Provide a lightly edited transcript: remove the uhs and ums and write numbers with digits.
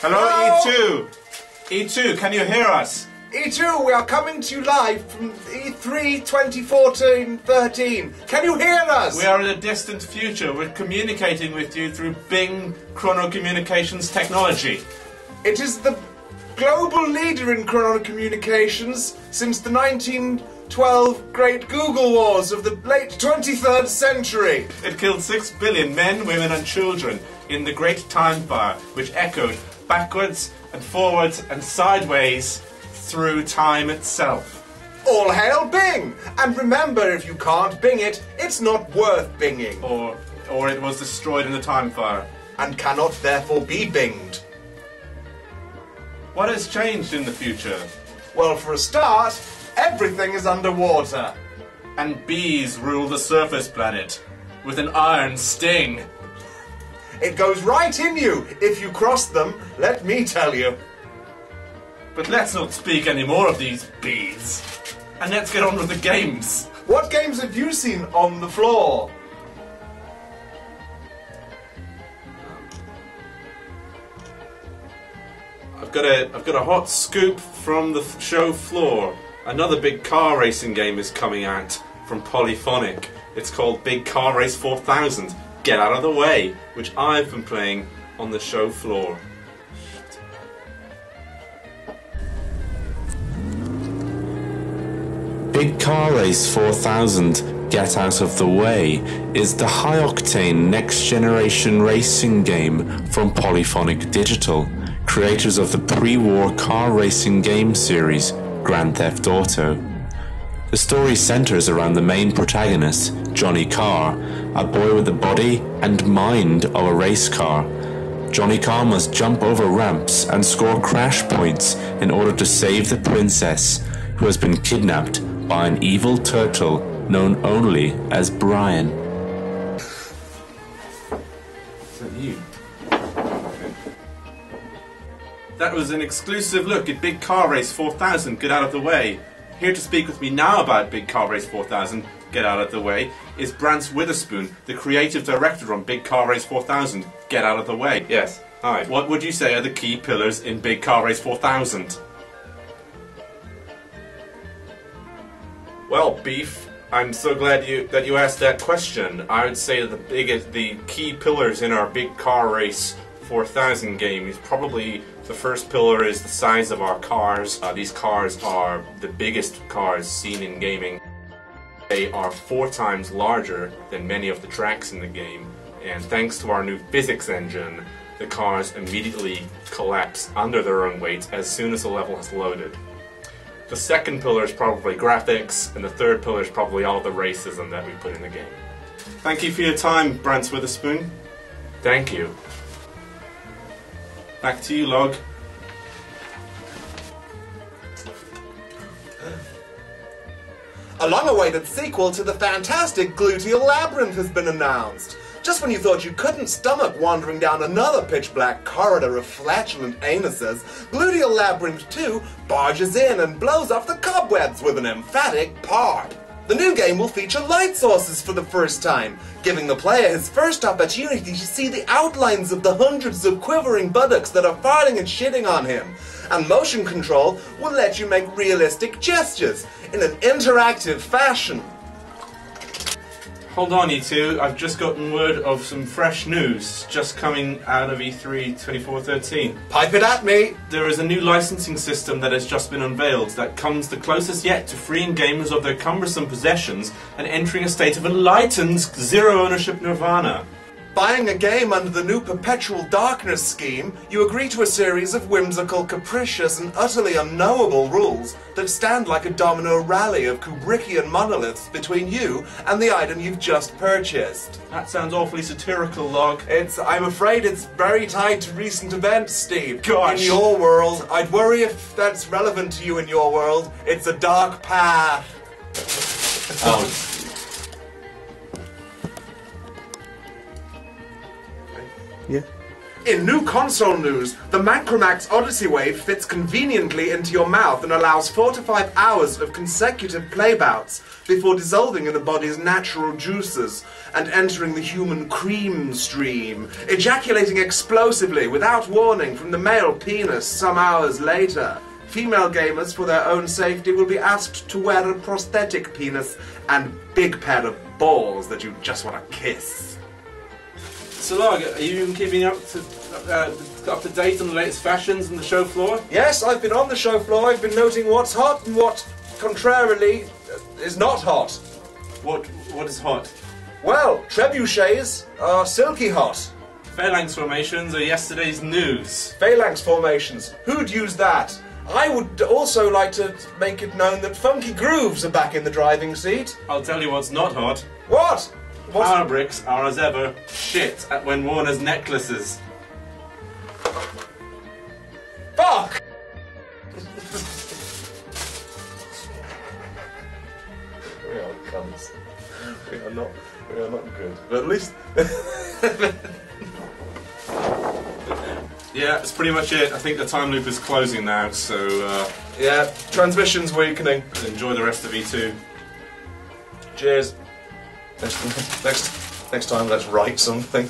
Hello, E2! E2, can you hear us? E2, we are coming to you live from E3 2014-13. Can you hear us? We are in a distant future. We're communicating with you through Bing Chrono Communications technology. It is the global leader in chrono communications since the 1912 Great Google Wars of the late 23rd century. It killed 6 billion men, women and children in the Great Time Fire, which echoed backwards and forwards and sideways through time itself. All hail Bing! And remember, if you can't Bing it, it's not worth binging. Or it was destroyed in the Time Fire. And cannot therefore be binged. What has changed in the future? Well, for a start, everything is underwater. And bees rule the surface planet with an iron sting. It goes right in you if you cross them, let me tell you. But let's not speak any more of these bees. And let's get on with the games. What games have you seen on the floor? I've got a hot scoop from the show floor. Another big car racing game is coming out from Polyphonic. It's called Big Car Race 4000. Get out of the way, which I've been playing on the show floor. Big Car Race 4000 Get Out of the Way is the high-octane next-generation racing game from Polyphonic Digital, creators of the pre-war car racing game series Grand Theft Auto. The story centers around the main protagonist, Johnny Carr, a boy with the body and mind of a race car. Johnny Carr must jump over ramps and score crash points in order to save the princess, who has been kidnapped by an evil turtle known only as Brian. Is that you? That was an exclusive look at Big Car Race 4000, Get Out of the Way. Here to speak with me now about Big Car Race 4000, Get Out of the Way, is Brant Witherspoon, the creative director on Big Car Race 4000, Get Out of the Way. Yes, hi. What would you say are the key pillars in Big Car Race 4000? Well, Beef, I'm so glad that you asked that question. I would say that the key pillars in our Big Car Race 4000 game is probably the first pillar is the size of our cars. These cars are the biggest cars seen in gaming. They are 4 times larger than many of the tracks in the game, and thanks to our new physics engine, the cars immediately collapse under their own weight as soon as the level has loaded. The second pillar is probably graphics, and the third pillar is probably all the racism that we put in the game. Thank you for your time, Brant Witherspoon. Thank you. Back to you, Log. A long-awaited sequel to the fantastic Gluteal Labyrinth has been announced. Just when you thought you couldn't stomach wandering down another pitch-black corridor of flatulent anuses, Gluteal Labyrinth 2 barges in and blows off the cobwebs with an emphatic paw. The new game will feature light sources for the first time, giving the player his first opportunity to see the outlines of the hundreds of quivering buttocks that are farting and shitting on him. And motion control will let you make realistic gestures in an interactive fashion. Hold on, E2. I've just gotten word of some fresh news just coming out of E3 2413. Pipe it at me! There is a new licensing system that has just been unveiled that comes the closest yet to freeing gamers of their cumbersome possessions and entering a state of enlightened zero-ownership nirvana. Buying a game under the new Perpetual Darkness scheme, you agree to a series of whimsical, capricious, and utterly unknowable rules that stand like a domino rally of Kubrickian monoliths between you and the item you've just purchased. That sounds awfully satirical, Log. I'm afraid it's very tied to recent events, Steve. Gosh. In your world, I'd worry if that's relevant to you in your world. It's a dark path. Oh. Yeah. In new console news, the Macromax Odyssey Wave fits conveniently into your mouth and allows 4 to 5 hours of consecutive play bouts before dissolving in the body's natural juices and entering the human cream stream, ejaculating explosively without warning from the male penis some hours later. Female gamers, for their own safety, will be asked to wear a prosthetic penis and big pair of balls that you just want to kiss. So, Log, are you keeping up to date on the latest fashions on the show floor? Yes, I've been on the show floor. I've been noting what's hot and what, contrarily, is not hot. What is hot? Well, trebuchets are silky hot. Phalanx formations are yesterday's news. Phalanx formations. Who'd use that? I would also like to make it known that funky grooves are back in the driving seat. I'll tell you what's not hot. What? Power bricks are, as ever, shit at when worn as necklaces. Fuck! We are cunts. We are not good. But at least... Yeah, that's pretty much it. I think the time loop is closing now, so yeah, transmission's weakening. Enjoy the rest of E2. Cheers. Next time, let's write something.